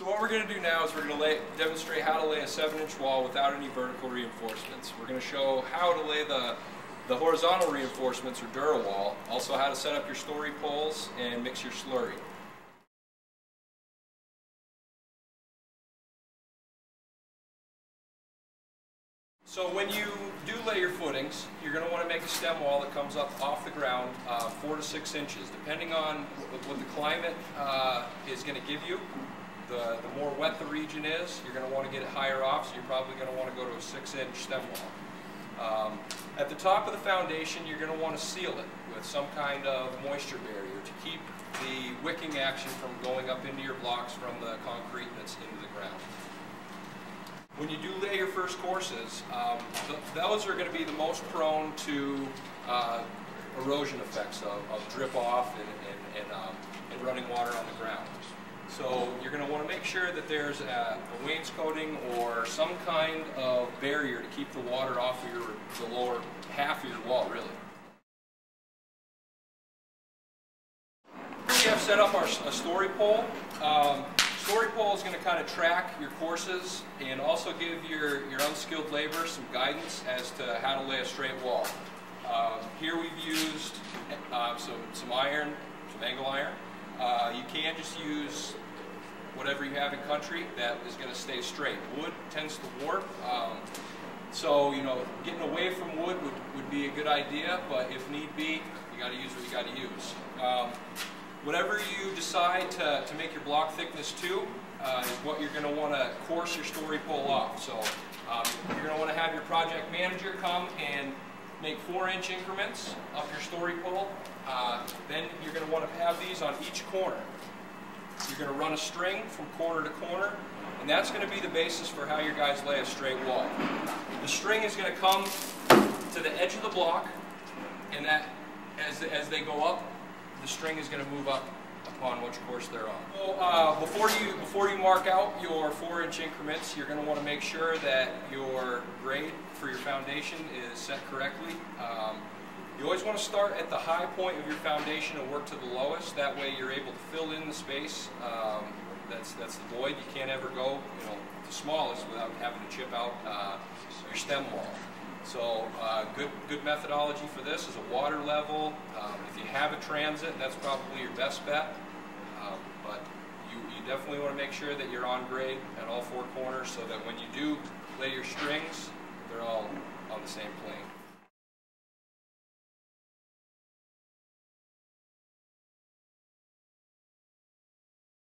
So what we're going to do now is we're going to demonstrate how to lay a 7-inch wall without any vertical reinforcements. We're going to show how to lay the horizontal reinforcements or Dura-wall, also how to set up your story poles and mix your slurry. So when you do lay your footings, you're going to want to make a stem wall that comes up off the ground 4 to 6 inches. Depending on what the climate is going to give you, the more wet the region is, you're going to want to get it higher off, so you're probably going to want to go to a 6-inch stem wall. At the top of the foundation, you're going to want to seal it with some kind of moisture barrier to keep the wicking action from going up into your blocks from the concrete that's into the ground. When you do lay your first courses, those are going to be the most prone to erosion effects of drip off and running water on the ground. So you're going to want to make sure that there's a wainscoting or some kind of barrier to keep the water off of the lower half of your wall, really. Here we have set up a story pole. Story pole is going to kind of track your courses and also give your unskilled labor some guidance as to how to lay a straight wall. Here we've used some iron, some angle iron. You can just use whatever you have in country that is going to stay straight. Wood tends to warp, so getting away from wood would be a good idea, but if need be, you got to use what you got to use. Whatever you decide to make your block thickness to is what you're going to want to course your story pole off. So you're going to want to have your project manager come and make 4-inch increments up your story pole. Then you're going to want to have these on each corner. You're going to run a string from corner to corner, and that's going to be the basis for how your guys lay a straight wall. The string is going to come to the edge of the block, and that as they go up, the string is going to move up upon which course they're on. So, before you mark out your 4-inch increments, you're going to want to make sure that your grade for your foundation is set correctly. You always want to start at the high point of your foundation and work to the lowest. That way you're able to fill in the space. That's the void. You can't ever go the smallest without having to chip out your stem wall. So good methodology for this is a water level. If you have a transit, that's probably your best bet. But you definitely want to make sure that you're on grade at all 4 corners so that when you do lay your strings,